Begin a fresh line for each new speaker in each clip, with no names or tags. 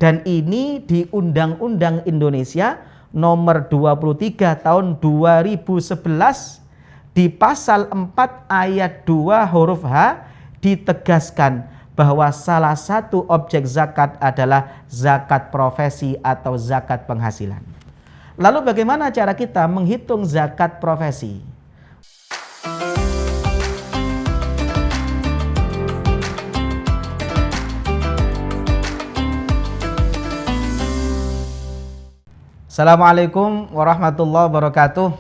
Dan ini di Undang-Undang Indonesia nomor 23 tahun 2011 di pasal 4 ayat 2 huruf H ditegaskan bahwa salah satu objek zakat adalah zakat profesi atau zakat penghasilan. Lalu bagaimana cara kita menghitung zakat profesi? Assalamualaikum warahmatullahi wabarakatuh.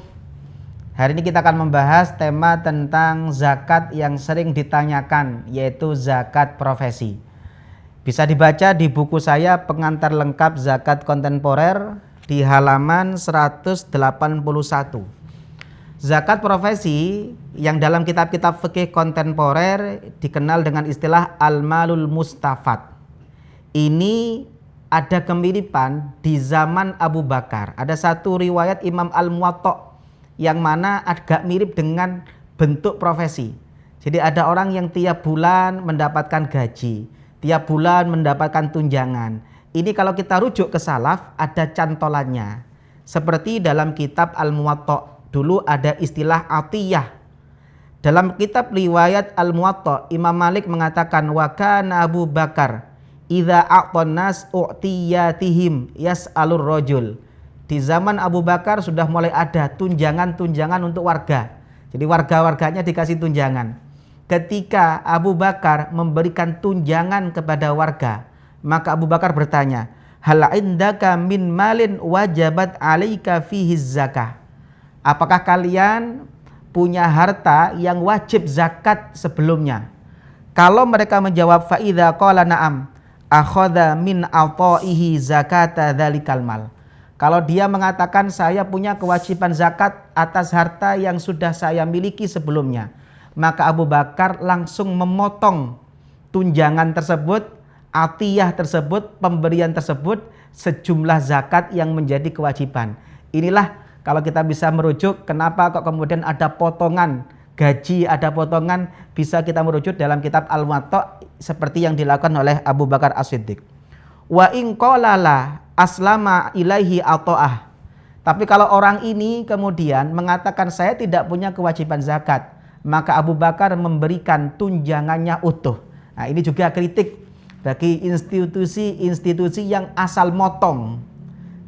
Hari ini kita akan membahas tema tentang zakat yang sering ditanyakan, yaitu zakat profesi. Bisa dibaca di buku saya Pengantar Lengkap Zakat Kontemporer di halaman 181. Zakat profesi yang dalam kitab-kitab fikih kontemporer dikenal dengan istilah al-malul mustafad. Ini ada kemiripan di zaman Abu Bakar. Ada satu riwayat Imam Al-Muwatta yang mana agak mirip dengan bentuk profesi. Jadi ada orang yang tiap bulan mendapatkan gaji, tiap bulan mendapatkan tunjangan. Ini kalau kita rujuk ke salaf ada cantolannya. Seperti dalam kitab Al-Muwatta dulu ada istilah atiyah. Dalam kitab riwayat Al-Muwatta Imam Malik mengatakan wa kana Abu Bakar idza a'tan nas u'tiyatihim yas'alur rajul. Di zaman Abu Bakar sudah mulai ada tunjangan-tunjangan untuk warga. Jadi warga-warganya dikasih tunjangan. Ketika Abu Bakar memberikan tunjangan kepada warga, maka Abu Bakar bertanya, hal indaka min malin wajabat alaika fihi zakah. Apakah kalian punya harta yang wajib zakat sebelumnya? Kalau mereka menjawab fa idza qala na'am akhadha min ataihi zakata dzalikal mal. Kalau dia mengatakan saya punya kewajiban zakat atas harta yang sudah saya miliki sebelumnya, maka Abu Bakar langsung memotong tunjangan tersebut, atiyah tersebut, pemberian tersebut sejumlah zakat yang menjadi kewajiban. Inilah kalau kita bisa merujuk kenapa kok kemudian ada potongan gaji, ada potongan, bisa kita merujuk dalam kitab Al-Muwatta seperti yang dilakukan oleh Abu Bakar As-Siddiq. Wa in qalala aslama ilaihi ata'ah. Tapi kalau orang ini kemudian mengatakan saya tidak punya kewajiban zakat, maka Abu Bakar memberikan tunjangannya utuh. Nah, ini juga kritik bagi institusi-institusi yang asal motong,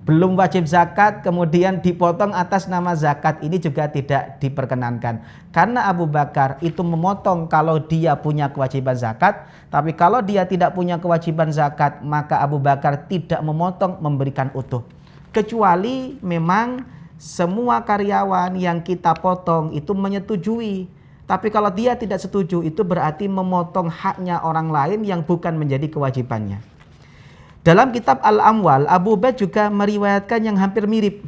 belum wajib zakat kemudian dipotong atas nama zakat. Ini juga tidak diperkenankan, karena Abu Bakar itu memotong kalau dia punya kewajiban zakat, tapi kalau dia tidak punya kewajiban zakat maka Abu Bakar tidak memotong, memberikan utuh. Kecuali memang semua karyawan yang kita potong itu menyetujui. Tapi kalau dia tidak setuju, itu berarti memotong haknya orang lain yang bukan menjadi kewajibannya. Dalam kitab Al-Amwal, Abu Ubaid juga meriwayatkan yang hampir mirip.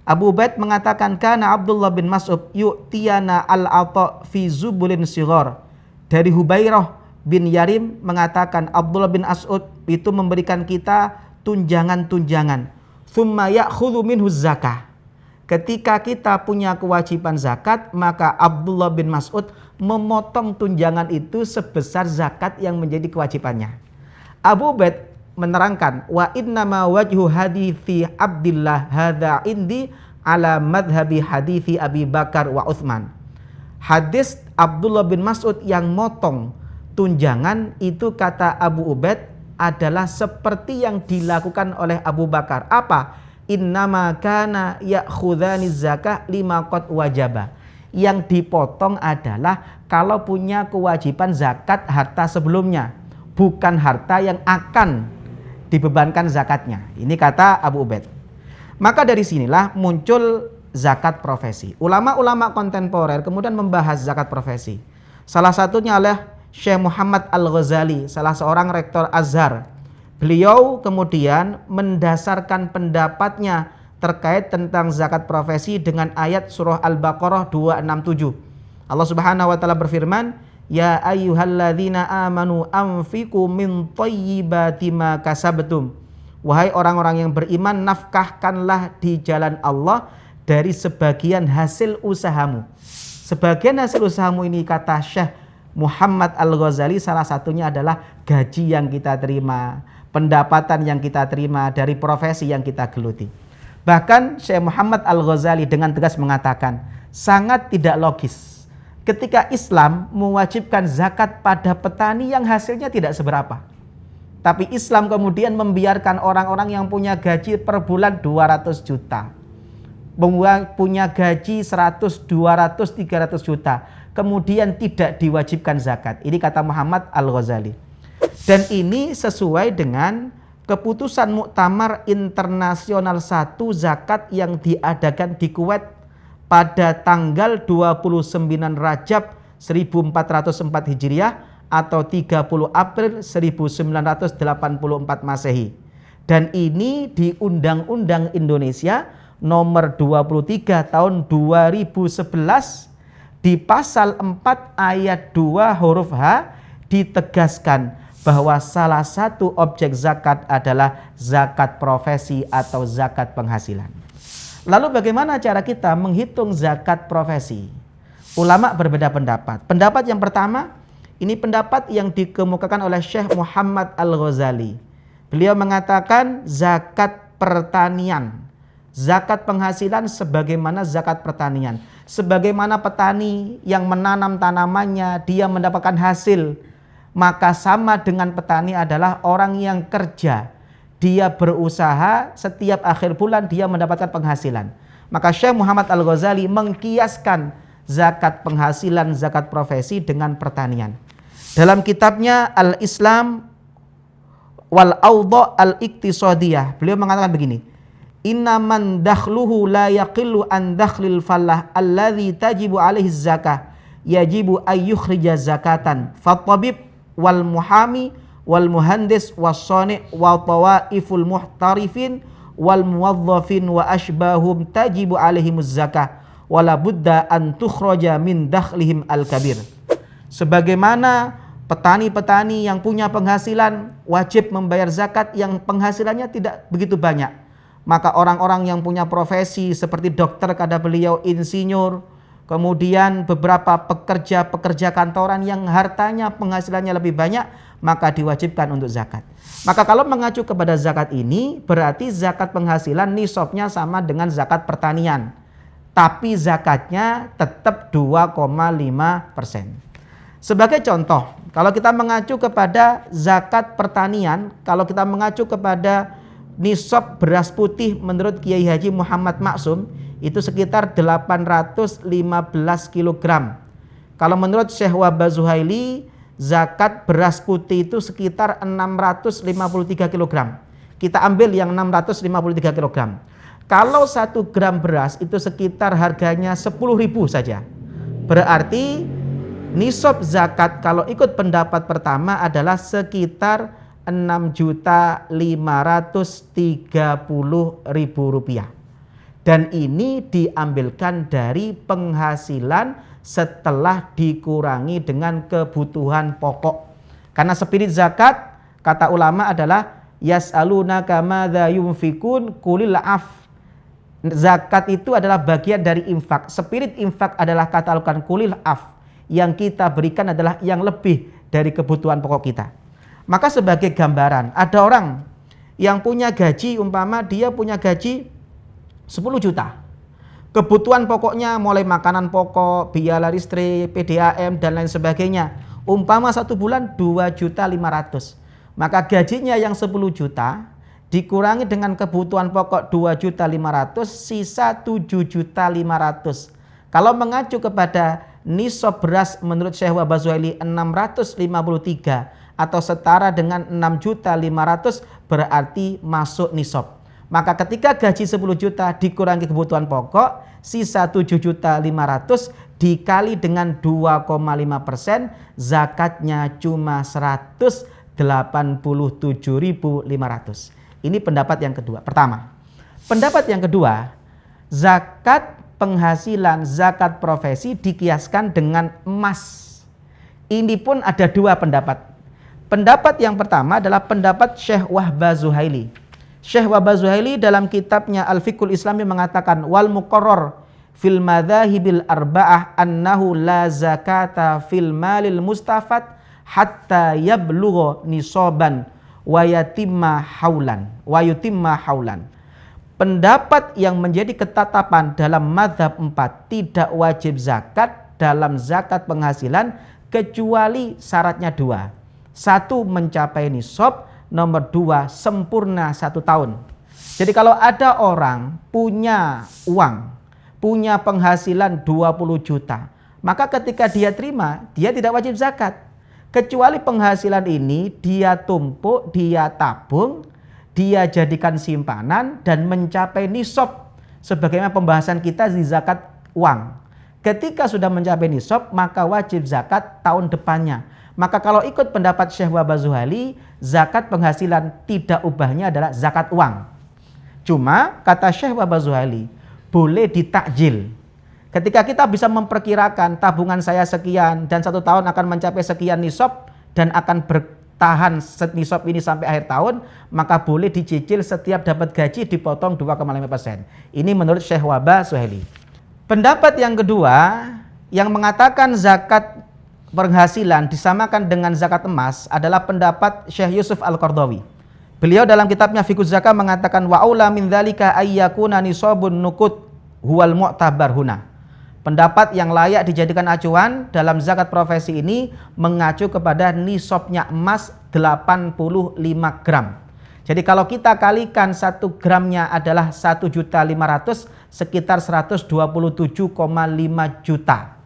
Abu Ubaid mengatakan kana Abdullah bin Mas'ud yu'tiyana al-ata fi zubulin sighar. Dari Hubairah bin Yarim mengatakan Abdullah bin Mas'ud itu memberikan kita tunjangan-tunjangan. Tsumma ya'khudhu minhu zakah. Ketika kita punya kewajiban zakat, maka Abdullah bin Mas'ud memotong tunjangan itu sebesar zakat yang menjadi kewajibannya. Abu Ubaid menerangkan wa innama wajhu hadithi Abdillah hadza indi ala madhabi hadithi Abi Bakar wa Utsman. Hadis Abdullah bin Mas'ud yang motong tunjangan itu kata Abu Ubaid adalah seperti yang dilakukan oleh Abu Bakar. Apa? Innama kana ya'khudhani zakah lima qad wajaba. Yang dipotong adalah kalau punya kewajiban zakat harta sebelumnya, bukan harta yang akan dibebankan zakatnya. Ini kata Abu Ubaid. Maka dari sinilah muncul zakat profesi. Ulama-ulama kontemporer kemudian membahas zakat profesi. Salah satunya adalah Syekh Muhammad Al-Ghazali, salah seorang rektor Azhar. Beliau kemudian mendasarkan pendapatnya terkait tentang zakat profesi dengan ayat surah Al-Baqarah 267. Allah Subhanahu wa taala berfirman, "Ya ayyuhalladzina amanu anfiqu min thayyibati ma kasabtum." Wahai orang-orang yang beriman, nafkahkanlah di jalan Allah dari sebagian hasil usahamu. Sebagian hasil usahamu ini kata Syekh Muhammad Al-Ghazali salah satunya adalah gaji yang kita terima, pendapatan yang kita terima, dari profesi yang kita geluti. Bahkan Syekh Muhammad Al-Ghazali dengan tegas mengatakan, sangat tidak logis ketika Islam mewajibkan zakat pada petani yang hasilnya tidak seberapa. Tapi Islam kemudian membiarkan orang-orang yang punya gaji per bulan 200 juta. Punya gaji 100, 200, 300 juta. Kemudian tidak diwajibkan zakat. Ini kata Muhammad Al-Ghazali. Dan ini sesuai dengan keputusan Muktamar Internasional 1 zakat yang diadakan di Kuwait pada tanggal 29 Rajab 1404 Hijriah atau 30 April 1984 Masehi. Dan ini di Undang-Undang Indonesia nomor 23 tahun 2011 di pasal 4 ayat 2 huruf H ditegaskan bahwa salah satu objek zakat adalah zakat profesi atau zakat penghasilan. Lalu bagaimana cara kita menghitung zakat profesi? Ulama berbeda pendapat. Pendapat yang pertama, ini pendapat yang dikemukakan oleh Syekh Muhammad Al-Ghazali. Beliau mengatakan zakat pertanian, zakat penghasilan sebagaimana zakat pertanian. Sebagaimana petani yang menanam tanamannya, dia mendapatkan hasil, maka sama dengan petani adalah orang yang kerja. Dia berusaha, setiap akhir bulan dia mendapatkan penghasilan. Maka Syekh Muhammad Al-Ghazali mengkiaskan zakat penghasilan, zakat profesi dengan pertanian. Dalam kitabnya Al-Islam wal Awdha' al-Iqtisadiyah, beliau mengatakan begini, inna man dakhluhu la yaqillu an dakhlil fallah alladhi tajibu alaihi zakah yajibu ayyukhrija zakatan fattabib wal muhami wal muhandis was sani' wa tawaiful muhtarifin wal muwazzafin wa ashbahum tajibu alaihimuz zakah wala budda an tukhraja min dakhlihim al kabir. Sebagaimana petani-petani yang punya penghasilan wajib membayar zakat yang penghasilannya tidak begitu banyak, maka orang-orang yang punya profesi seperti dokter kata beliau, insinyur, kemudian beberapa pekerja kantoran yang hartanya penghasilannya lebih banyak, maka diwajibkan untuk zakat. Maka kalau mengacu kepada zakat ini, berarti zakat penghasilan nisabnya sama dengan zakat pertanian. Tapi zakatnya tetap 2,5%. Sebagai contoh, kalau kita mengacu kepada zakat pertanian, kalau kita mengacu kepada nisab beras putih menurut Kiai Haji Muhammad Maksum, itu sekitar 815 kg. Kalau menurut Syekh Wahbah Zuhaili, zakat beras putih itu sekitar 653 kg. Kita ambil yang 653 kg. Kalau 1 gram beras itu sekitar harganya 10.000 saja. Berarti nisab zakat kalau ikut pendapat pertama adalah sekitar 6.530.000 rupiah. Dan ini diambilkan dari penghasilan setelah dikurangi dengan kebutuhan pokok. Karena spirit zakat, kata ulama adalah yas'alunaka madza yunfikun qulil af. Zakat itu adalah bagian dari infak. Spirit infak adalah kata Al-Quran qulil af. Yang kita berikan adalah yang lebih dari kebutuhan pokok kita. Maka sebagai gambaran, ada orang yang punya gaji, umpama dia punya gaji 10 juta. Kebutuhan pokoknya mulai makanan pokok, biaya listrik, PDAM dan lain sebagainya. Umpama 1 bulan 2.500.000. Maka gajinya yang 10 juta dikurangi dengan kebutuhan pokok 2.500.000, sisa 7.500.000. Kalau mengacu kepada nisab beras menurut Syekh Wahbah Zuhaili 653 atau setara dengan 6.500.000, berarti masuk nisab. Maka ketika gaji 10 juta dikurangi kebutuhan pokok, sisa 7.500.000 dikali dengan 2,5%, zakatnya cuma 187.500. Ini pendapat yang kedua. Pertama. Pendapat yang kedua, zakat penghasilan, zakat profesi dikiaskan dengan emas. Ini pun ada 2 pendapat. Pendapat yang pertama adalah pendapat Syekh Wahbah Zuhaili. Syekh Wahbah Zuhaili dalam kitabnya Al-Fiqhul Islami mengatakan wal muqarrar fil madzahibil arba'ah annahu la zakata fil malil mustafad hatta yablugha nisaban wa yatimma haulan. Pendapat yang menjadi ketetapan dalam mazhab 4 tidak wajib zakat dalam zakat penghasilan kecuali syaratnya 2. 1 mencapai nisab, nomor 2 sempurna 1 tahun. Jadi kalau ada orang punya uang, punya penghasilan 20 juta, maka ketika dia terima, dia tidak wajib zakat. Kecuali penghasilan ini dia tumpuk, dia tabung, dia jadikan simpanan dan mencapai nisab. Sebagaimana pembahasan kita di zakat uang. Ketika sudah mencapai nisab, maka wajib zakat tahun depannya. Maka kalau ikut pendapat Syekh Wahbah Zuhaili, zakat penghasilan tidak ubahnya adalah zakat uang. Cuma kata Syekh Wahbah Zuhaili, boleh ditakjil. Ketika kita bisa memperkirakan tabungan saya sekian dan 1 tahun akan mencapai sekian nisab dan akan bertahan nisab ini sampai akhir tahun, maka boleh dicicil setiap dapat gaji dipotong 2,5%. Ini menurut Syekh Wahbah Zuhaili. Pendapat yang kedua yang mengatakan zakat penghasilan disamakan dengan zakat emas adalah pendapat Syekh Yusuf Al-Qaradawi. Beliau dalam kitabnya Fiqhuz Zakah mengatakan wa aula min dzalika ayyakuna nisabun nuqud huwal mu'tabar huna. Pendapat yang layak dijadikan acuan dalam zakat profesi ini mengacu kepada nisabnya emas 85 gram. Jadi kalau kita kalikan 1 gramnya adalah 1.500.000, sekitar 127,5 juta.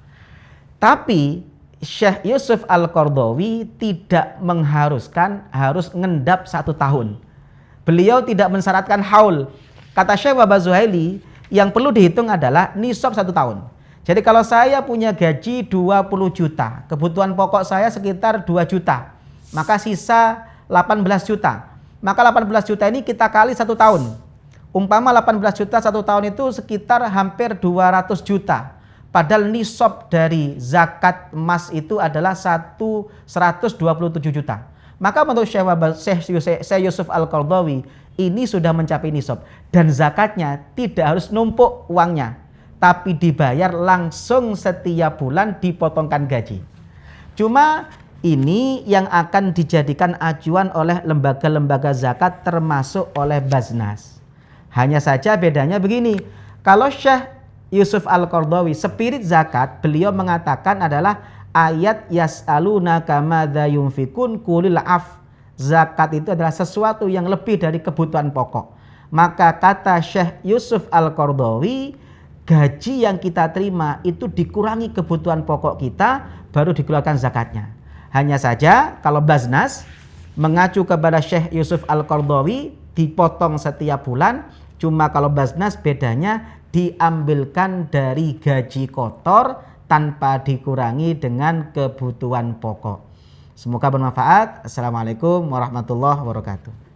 Tapi Syekh Yusuf Al-Qaradawi tidak mengharuskan harus ngendap 1 tahun. Beliau tidak mensyaratkan haul. Kata Syekh Wahbah Zuhaili, yang perlu dihitung adalah nisab 1 tahun. Jadi kalau saya punya gaji 20 juta, kebutuhan pokok saya sekitar 2 juta, maka sisa 18 juta. Maka 18 juta ini kita kali 1 tahun. Umpama 18 juta 1 tahun itu sekitar hampir 200 juta. Padahal nisab dari zakat emas itu adalah 127 juta. Maka menurut Syekh Yusuf Al-Qaradawi, ini sudah mencapai nisab. Dan zakatnya tidak harus numpuk uangnya, tapi dibayar langsung setiap bulan dipotongkan gaji. Cuma ini yang akan dijadikan acuan oleh lembaga-lembaga zakat termasuk oleh Baznas. Hanya saja bedanya begini, kalau Syekh Yusuf Al-Qaradawi spirit zakat, beliau mengatakan adalah ayat yas'alunaka madza yunfikun qulil af. Zakat itu adalah sesuatu yang lebih dari kebutuhan pokok. Maka kata Syekh Yusuf Al-Qaradawi, gaji yang kita terima itu dikurangi kebutuhan pokok kita, baru dikeluarkan zakatnya. Hanya saja kalau Baznas mengacu kepada Syekh Yusuf Al-Qaradawi dipotong setiap bulan. Cuma kalau Baznas bedanya diambilkan dari gaji kotor tanpa dikurangi dengan kebutuhan pokok. Semoga bermanfaat. Assalamualaikum warahmatullahi wabarakatuh.